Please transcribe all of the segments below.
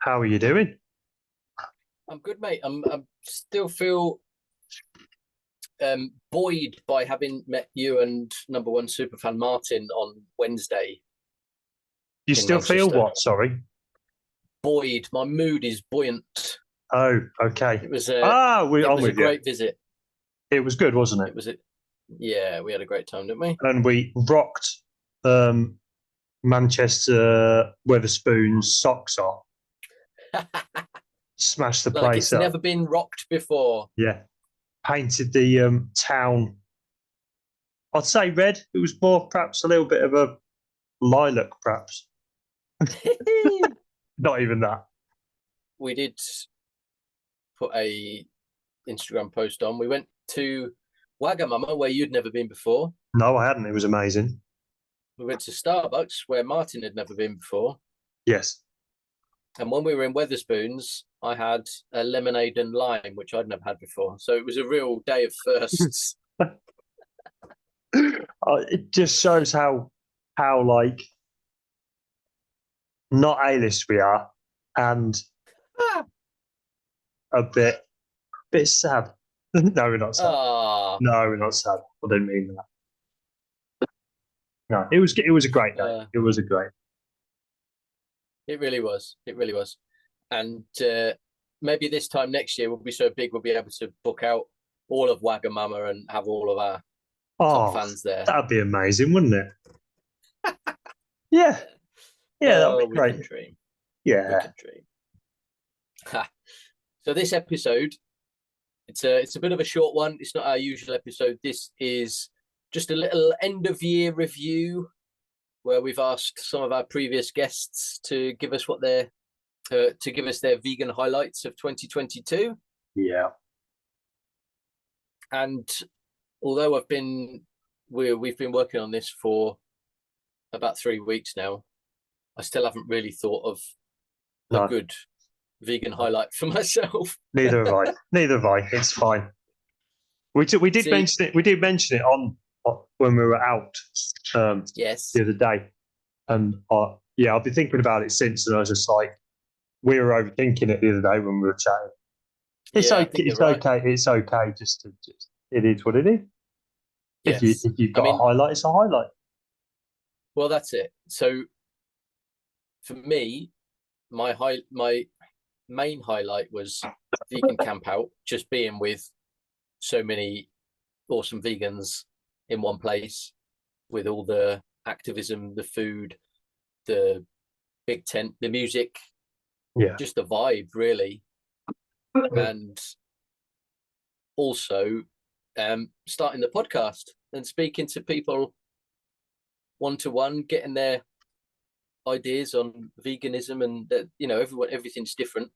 How are you doing? I'm good, mate. I'm still feel buoyed by having met you and number one superfan Martin on Wednesday You in still feel Manchester. what? Sorry. Buoyed, my mood is buoyant. Oh, okay. It was a Ah, it I'm was a with you. great visit. It was good, wasn't it? It was a Yeah, we had a great time, didn't we? And we rocked um, Manchester Weatherspoon's socks off, smashed the Like place it's up. never been rocked before. Yeah, painted the town. I'd say red. It was more perhaps a little bit of a lilac, perhaps. Not even that. We did put a Instagram post on. We went to Wagamama where you'd never been before. No, I hadn't. It was amazing. We went to Starbucks where Martin had never been before. Yes. And when we were in Weatherspoons, I had a lemonade and lime, which I'd never had before. So it was a real day of firsts. It just shows how like not A-list we are, and Ah, a bit sad. No, we're not sad. ah, No, we're not sad. I didn't mean that. No, it was a great day. uh, It was a great. it really was. It really was. And maybe this time next year we'll be so big we'll be able to book out all of Wagamama and have all of our top Oh, fans there. that'd be amazing, wouldn't it? Yeah, yeah, that'd Oh, be we can great. dream. We Yeah, can dream. Ha. So this episode, it's a bit of a short one. It's not our usual episode. This is just a little end of year review where we've asked some of our previous guests to give us to give us their vegan highlights of 2022. yeah. And although we've been working on this for about 3 weeks now, I still haven't really thought of a No, good vegan highlight for myself. neither have I. Neither have I. It's fine. We did See, mention it. We did mention it on when we were out yes, the other day, and yeah, I've been thinking about it since, and I was just like, we were overthinking it the other day when we were chatting. It's yeah, I okay. think you're It's right. okay. It's okay. Just it is what it is. Yes, If you've I got a mean, highlight, it's a highlight. well, that's it. So for me, my main highlight was vegan camp out, just being with so many awesome vegans in one place with all the activism, the food, the big tent, the music, Yeah. just the vibe, really. And also starting the podcast and speaking to people one to one, getting their ideas on veganism and that, everything's different,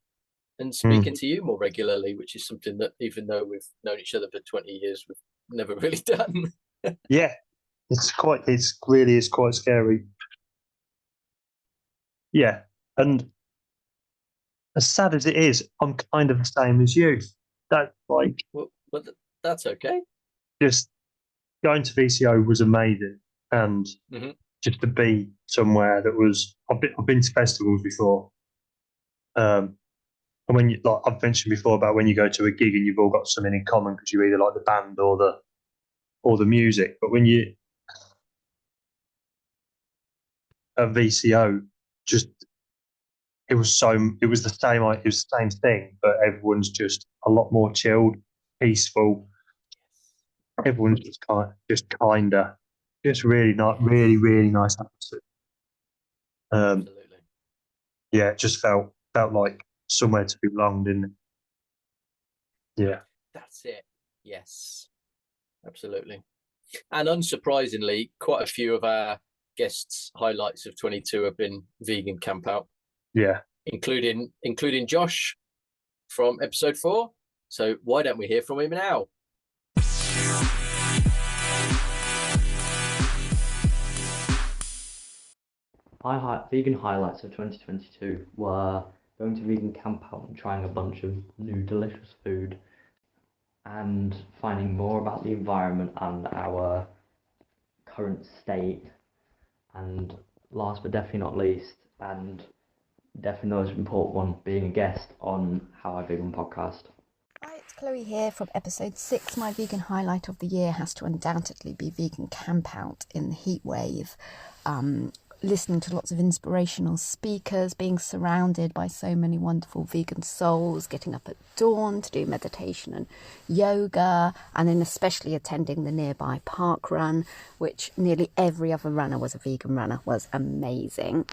and Mm. speaking to you more regularly, which is something that even though we've known each other for 20 years, we've never really done. Yeah. It's really is quite scary. Yeah. And as sad as it is, I'm kind of the same as you. That like Well, that's okay. just going to VCO was amazing, and Hmm. just to be somewhere that was I've been to festivals before, and when you like I've mentioned before about when you go to a gig and you've all got something in common because you either like the band or the music, but when you at VCO, just it was the same it was the same thing, but everyone's just a lot more chilled, peaceful. Everyone's just kinder, just really not Yes, really nice atmosphere. Um, absolutely. yeah, it just felt like somewhere to belong, didn't it? Yeah, That's it. Yes, absolutely. And unsurprisingly, quite a few of our guests' highlights of 22 have been vegan camp out, yeah. including Josh from episode 4. So why don't we hear from him now? Vegan highlights of 2022 were going to vegan camp out and trying a bunch of new delicious food and finding more about the environment and our current state. And last but definitely not least, and definitely the most important one, being a guest on How I Vegan podcast. Hi, it's Chloe here from episode 6. My vegan highlight of the year has to undoubtedly be vegan camp out in the heat wave. Listening to lots of inspirational speakers, being surrounded by so many wonderful vegan souls, getting up at dawn to do meditation and yoga, and then especially attending the nearby park run, which nearly every other runner was a vegan runner, was amazing.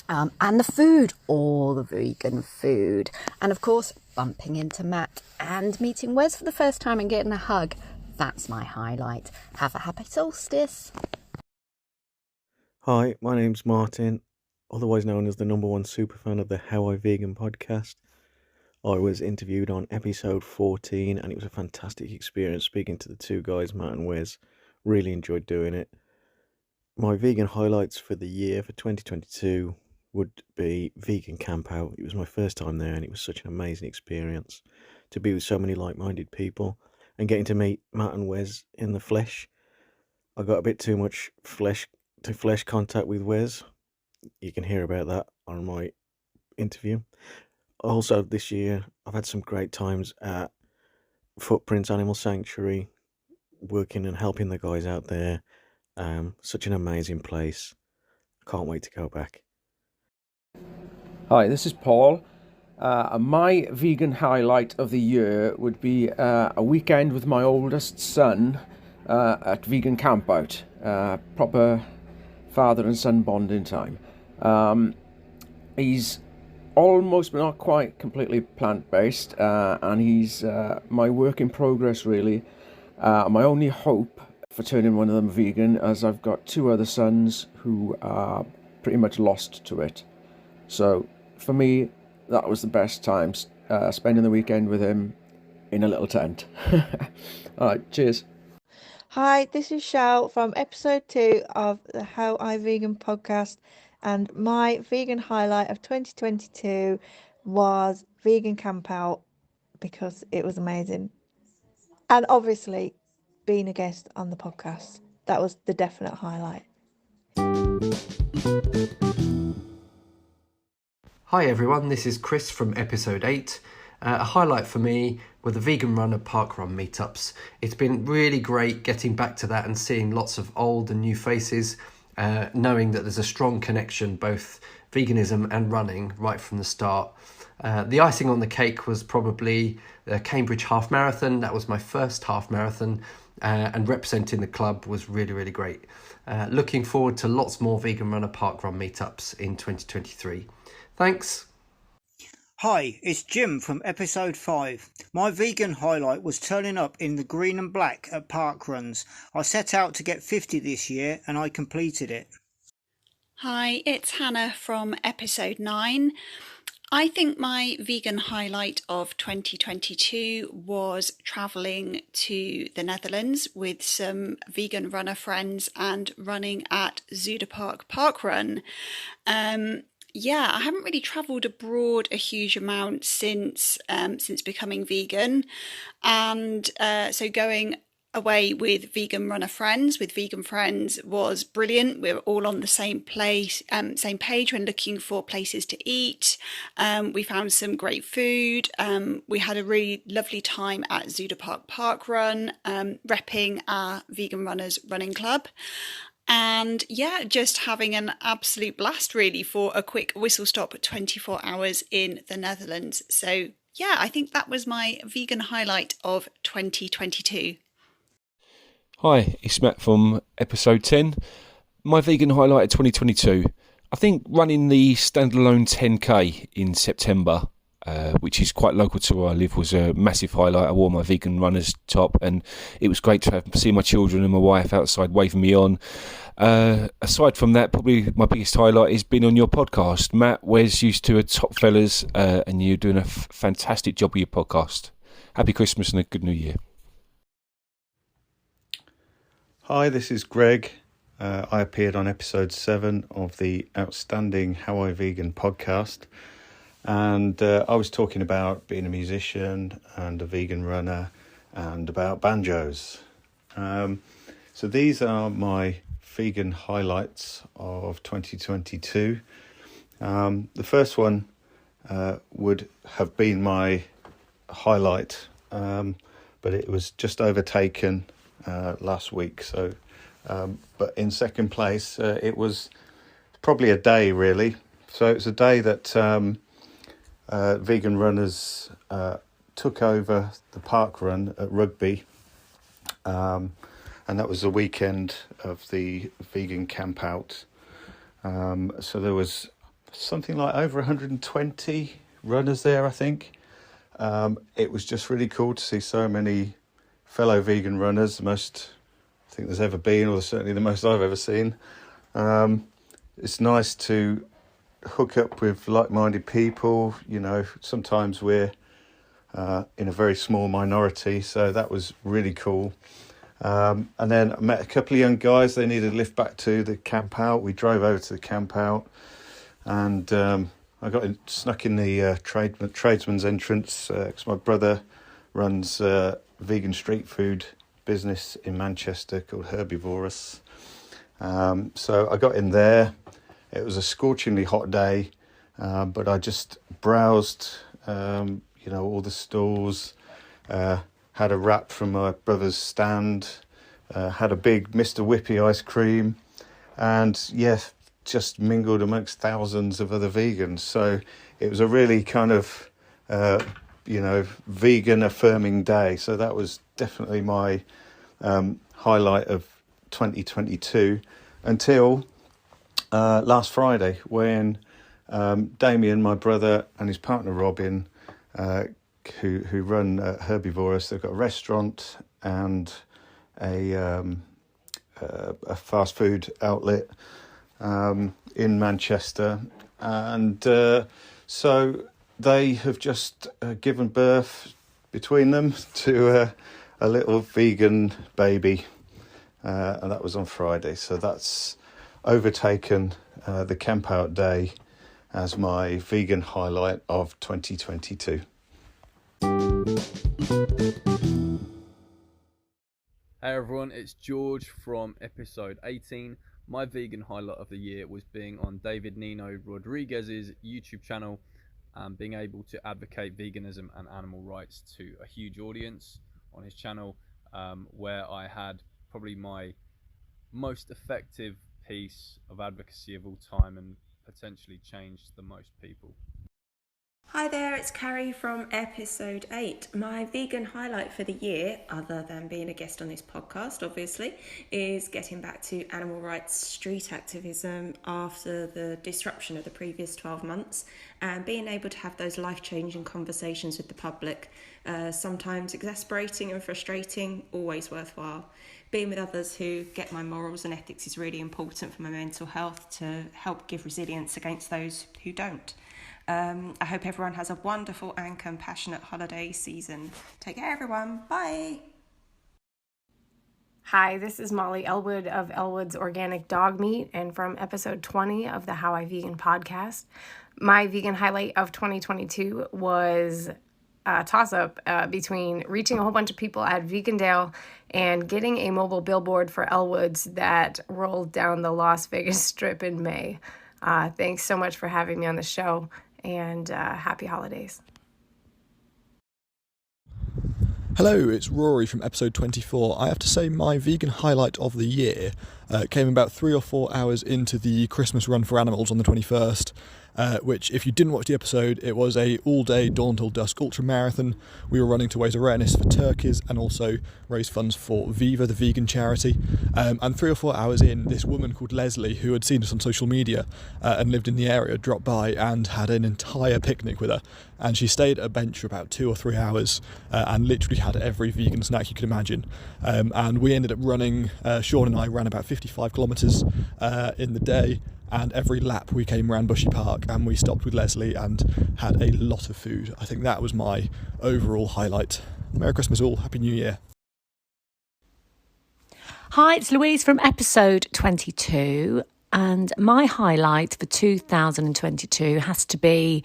And the food, all the vegan food. And of course, bumping into Matt and meeting Wez for the first time and getting a hug. That's my highlight. Have a happy solstice. Hi, my name's Martin, otherwise known as the #1 superfan of the How I Vegan podcast. I was interviewed on episode 14 and it was a fantastic experience speaking to the two guys, Matt and Wez. Really enjoyed doing it. My vegan highlights for the year for 2022 would be Vegan Camp Out. It was my first time there and it was such an amazing experience to be with so many like-minded people and getting to meet Matt and Wez in the flesh. I got a bit too much flesh contact with Wez. You can hear about that on my interview. Also this year I've had some great times at Footprints Animal Sanctuary, working and helping the guys out there. Such an amazing place. Can't wait to go back. Hi, this is Paul. My vegan highlight of the year would be a weekend with my oldest son at Vegan Campout. Proper father and son bonding time. He's almost but not quite completely plant-based, and he's my work in progress really. My only hope for turning one of them vegan, as I've got two other sons who are pretty much lost to it. So for me, that was the best time, spending the weekend with him in a little tent. All right, cheers. Hi, this is Shal from episode 2 of the How I Vegan podcast, and my vegan highlight of 2022 was Vegan Camp Out because it was amazing. And obviously, being a guest on the podcast, that was the definite highlight. Hi everyone, this is Chris from episode 8. A highlight for me were the Vegan Runner Parkrun meetups. It's been really great getting back to that and seeing lots of old and new faces, knowing that there's a strong connection, both veganism and running, right from the start. The icing on the cake was probably the Cambridge Half Marathon. That was my first half marathon, and representing the club was really, really great. Looking forward to lots more Vegan Runner Parkrun meetups in 2023. Thanks. Hi, it's Jim from episode 5. My vegan highlight was turning up in the green and black at parkruns. I set out to get 50 this year and I completed it. Hi, it's Hannah from episode 9. I think my vegan highlight of 2022 was travelling to the Netherlands with some vegan runner friends and running at Zuiderpark Parkrun. I haven't really travelled abroad a huge amount since becoming vegan, and so going away with vegan runner friends, with vegan friends, was brilliant. We were all on the same same page when looking for places to eat. We found some great food. We had a really lovely time at Zuiderpark Parkrun, repping our vegan runners running club. And just having an absolute blast really for a quick whistle stop at 24 hours in the Netherlands. So I think that was my vegan highlight of 2022. Hi, it's Matt from episode 10. My vegan highlight of 2022. I think running the standalone 10k in September, which is quite local to where I live, was a massive highlight. I wore my vegan runner's top and it was great to see my children and my wife outside waving me on. Aside from that, probably my biggest highlight is being on your podcast. Matt, Wez, you two are top fellas, and you're doing a fantastic job with your podcast. Happy Christmas and a good New Year. Hi, this is Greg. I appeared on episode 7 of the outstanding How I Vegan podcast. And I was talking about being a musician and a vegan runner and about banjos. So these are my vegan highlights of 2022. The first one would have been my highlight, but it was just overtaken last week. So, but in second place, it was probably a day, really. So it's a day that vegan runners took over the park run at Rugby, and that was the weekend of the vegan camp out. So there was something like over 120 runners there, I think. It was just really cool to see so many fellow vegan runners, the most I think there's ever been, or certainly the most I've ever seen. It's nice to hook up with like-minded people. You know, sometimes we're in a very small minority, so that was really cool. And then I met a couple of young guys. They needed a lift back to the camp out. We drove over to the camp out, and I got snuck in the tradesman's entrance because my brother runs a vegan street food business in Manchester called Herbivorous. So I got in there. It was a scorchingly hot day, but I just browsed, all the stalls, had a wrap from my brother's stand, had a big Mr. Whippy ice cream, and just mingled amongst thousands of other vegans. So it was a really kind of, vegan affirming day. So that was definitely my highlight of 2022 until last Friday, when Damien, my brother, and his partner Robin, who run Herbivorous, they've got a restaurant and a fast food outlet in Manchester, and so they have just given birth between them to a little vegan baby, and that was on Friday. So that's overtaken the camp out day as my vegan highlight of 2022. Hey everyone, it's George from episode 18. My vegan highlight of the year was being on David Nino Rodriguez's YouTube channel and being able to advocate veganism and animal rights to a huge audience on his channel, where I had probably my most effective piece of advocacy of all time and potentially changed the most people. Hi there, it's Carrie from episode 8. My vegan highlight for the year, other than being a guest on this podcast obviously, is getting back to animal rights street activism after the disruption of the previous 12 months and being able to have those life-changing conversations with the public, sometimes exasperating and frustrating, always worthwhile. Being with others who get my morals and ethics is really important for my mental health to help give resilience against those who don't. I hope everyone has a wonderful and compassionate holiday season. Take care, everyone. Bye. Hi, this is Molly Elwood of Elwood's Organic Dog Meat and from episode 20 of the How I Vegan podcast. My vegan highlight of 2022 was a toss-up between reaching a whole bunch of people at Vegandale and getting a mobile billboard for Elwood's that rolled down the Las Vegas Strip in May. Thanks so much for having me on the show, and happy holidays. Hello, it's Rory from episode 24. I have to say my vegan highlight of the year came about 3 or 4 hours into the Christmas Run for Animals on the 21st, which, if you didn't watch the episode, it was a all-day dawn till dusk ultra marathon. We were running to raise awareness for turkeys and also raise funds for Viva, the vegan charity. And 3 or 4 hours in, this woman called Leslie, who had seen us on social media and lived in the area, dropped by and had an entire picnic with her. And she stayed at a bench for about 2 or 3 hours and literally had every vegan snack you could imagine. And we ended up running, Sean and I ran about 55 kilometres in the day, and every lap we came around Bushy Park and we stopped with Leslie and had a lot of food. I think that was my overall highlight. Merry Christmas all, Happy New Year. Hi, it's Louise from episode 22, and my highlight for 2022 has to be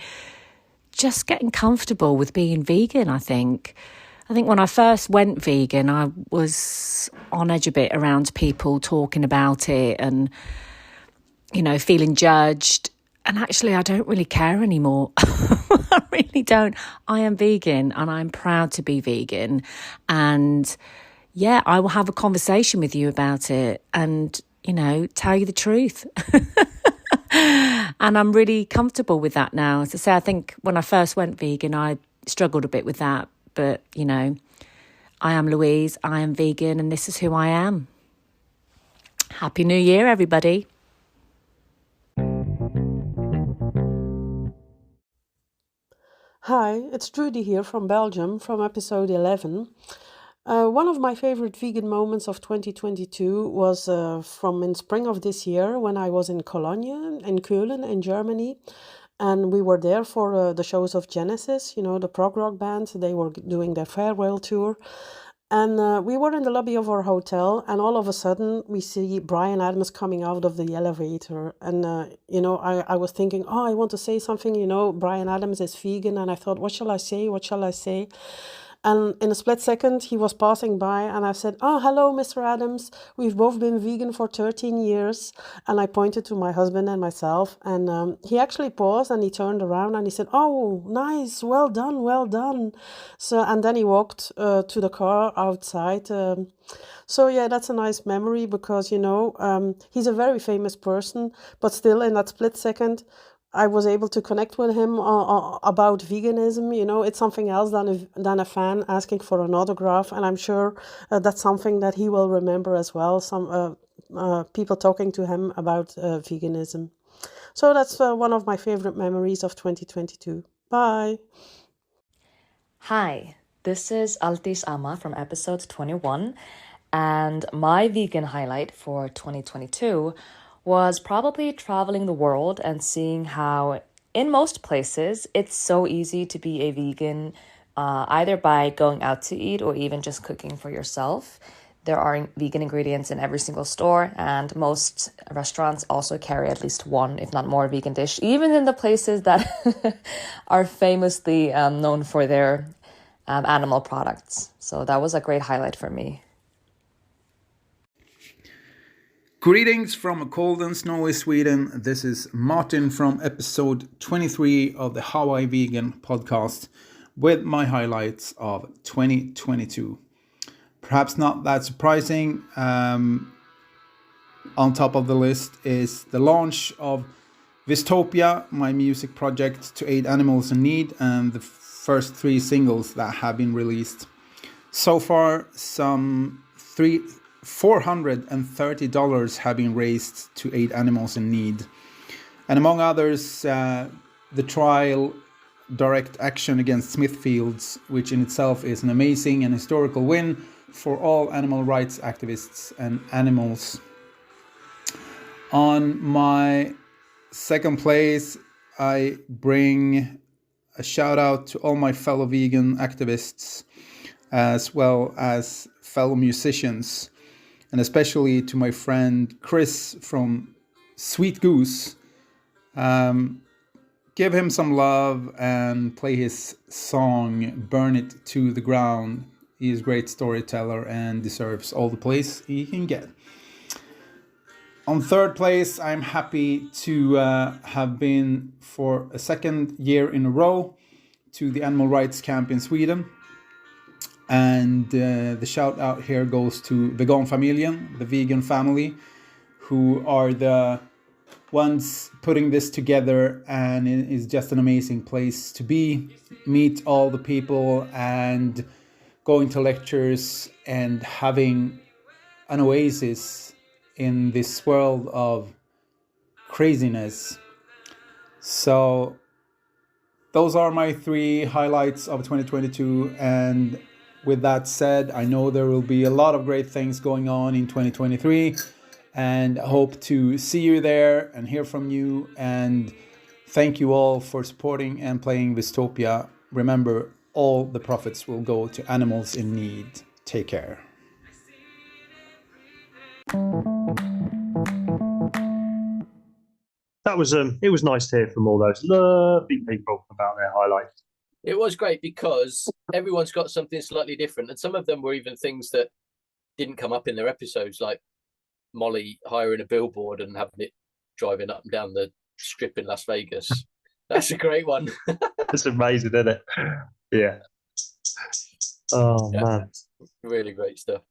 just getting comfortable with being vegan, I think. When I first went vegan, I was on edge a bit around people talking about it and, feeling judged. And actually, I don't really care anymore. I really don't. I am vegan and I'm proud to be vegan. And yeah, I will have a conversation with you about it and, you know, tell you the truth. And I'm really comfortable with that now. As I say, I think when I first went vegan, I struggled a bit with that. But, you know, I am Louise, I am vegan, and this is who I am. Happy New Year, everybody. Hi, it's Trudy here from Belgium, from episode 11. One of my favorite vegan moments of 2022 was from in spring of this year when I was in Cologne, in Köln, in Germany. And we were there for the shows of Genesis, you know, the prog rock band. They were doing their farewell tour. And we were in the lobby of our hotel, and all of a sudden we see Bryan Adams coming out of the elevator. And, you know, I was thinking, oh, I want to say something, you know, Bryan Adams is vegan. And I thought, what shall I say? What shall I say? And in a split second, he was passing by, and I said, oh, hello, Mr. Adams. We've both been vegan for 13 years. And I pointed to my husband and myself, and he actually paused, and he turned around, and he said, oh, nice, well done, well done. So, and then he walked to the car outside. So, yeah, that's a nice memory because, you know, he's a very famous person, but still in that split second, I was able to connect with him about veganism. You know, it's something else than a fan asking for an autograph, and I'm sure that's something that he will remember as well. Some people talking to him about veganism. So that's one of my favorite memories of 2022. Bye. Hi, this is Altis Ama from episode 21, and my vegan highlight for 2022 was probably traveling the world and seeing how in most places it's so easy to be a vegan, either by going out to eat or even just cooking for yourself. There are vegan ingredients in every single store, and most restaurants also carry at least one, if not more, vegan dish, even in the places that are famously known for their animal products. So that was a great highlight for me. Greetings from a cold and snowy Sweden. This is Martin from episode 23 of the How I Vegan podcast with my highlights of 2022. Perhaps not that surprising. On top of the list is the launch of Wistopia, my music project to aid animals in need, and the first 3 singles that have been released. So far, some $430 have been raised to aid animals in need. And among others, the trial direct action against Smithfields, which in itself is an amazing and historical win for all animal rights activists and animals. On my second place, I bring a shout out to all my fellow vegan activists, as well as fellow musicians, and especially to my friend Chris from Sweet Goose. Give him some love and play his song Burn It to the Ground. He is a great storyteller and deserves all the praise he can get. On third place, I'm happy to have been for a second year in a row to the Animal Rights Camp in Sweden. And the shout out here goes to Veganfamiljen, the vegan family, who are the ones putting this together, and it is just an amazing place to be, meet all the people, and going to lectures and having an oasis in this world of craziness. So those are my 3 highlights of 2022, and with that said, I know there will be a lot of great things going on in 2023, and I hope to see you there and hear from you. And thank you all for supporting and playing Wistopia. Remember, all the profits will go to animals in need. Take care. That was it was nice to hear from all those lovely people about their highlights. It was great because everyone's got something slightly different, and some of them were even things that didn't come up in their episodes, like Molly hiring a billboard and having it driving up and down the strip in Las Vegas. That's a great one. It's amazing, isn't it? Yeah. Oh, Yeah. man. Really great stuff.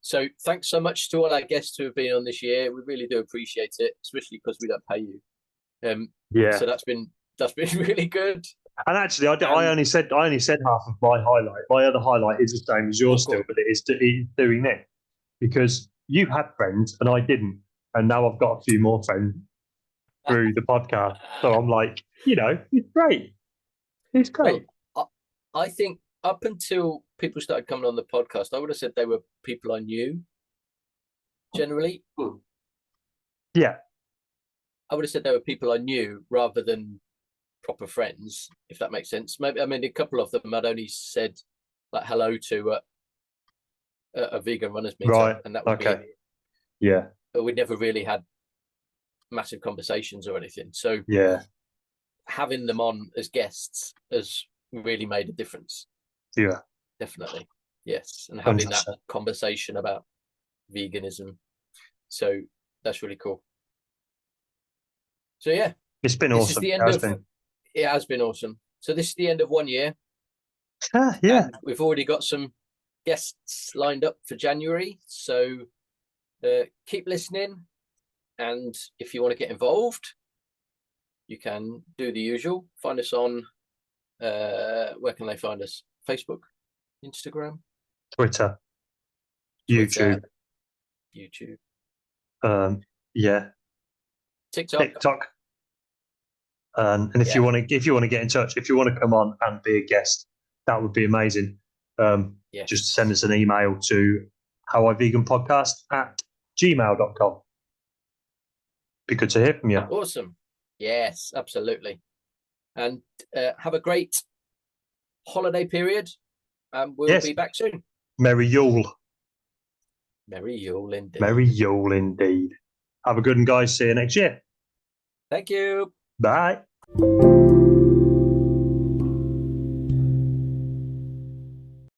So thanks so much to all our guests who have been on this year. We really do appreciate it, especially because we don't pay you. Yeah. So that's been really good. And actually, I only said half of my highlight. My other highlight is the same as yours still, but it is doing this because you had friends and I didn't, and now I've got a few more friends through the podcast. So I'm like, it's great. It's great. Well, I think up until people started coming on the podcast, I would have said they were people I knew. Generally, yeah, I would have said they were people I knew rather than proper friends, if that makes sense. Maybe a couple of them I'd only said like hello to a vegan runners meetup, right? And that would be it. Yeah, but we never really had massive conversations or anything. So yeah, having them on as guests has really made a difference. Yeah, definitely, yes, and having 100%. that conversation about veganism. So that's really cool. So yeah, it's been this awesome. is the end of. It has been awesome. So this is the end of 1 year. Yeah. And we've already got some guests lined up for January. So keep listening. And if you want to get involved, you can do the usual. Find us on, where can they find us? Facebook, Instagram, Twitter, YouTube. Yeah, TikTok. And if you want to get in touch, if you want to come on and be a guest, that would be amazing. Just send us an email to howiveganpodcast@gmail.com. Be good to hear from you. Awesome. Yes, absolutely. And have a great holiday period. We'll be back soon. Merry Yule. Merry Yule indeed. Merry Yule indeed. Have a good one, guys. See you next year. Thank you. Bye.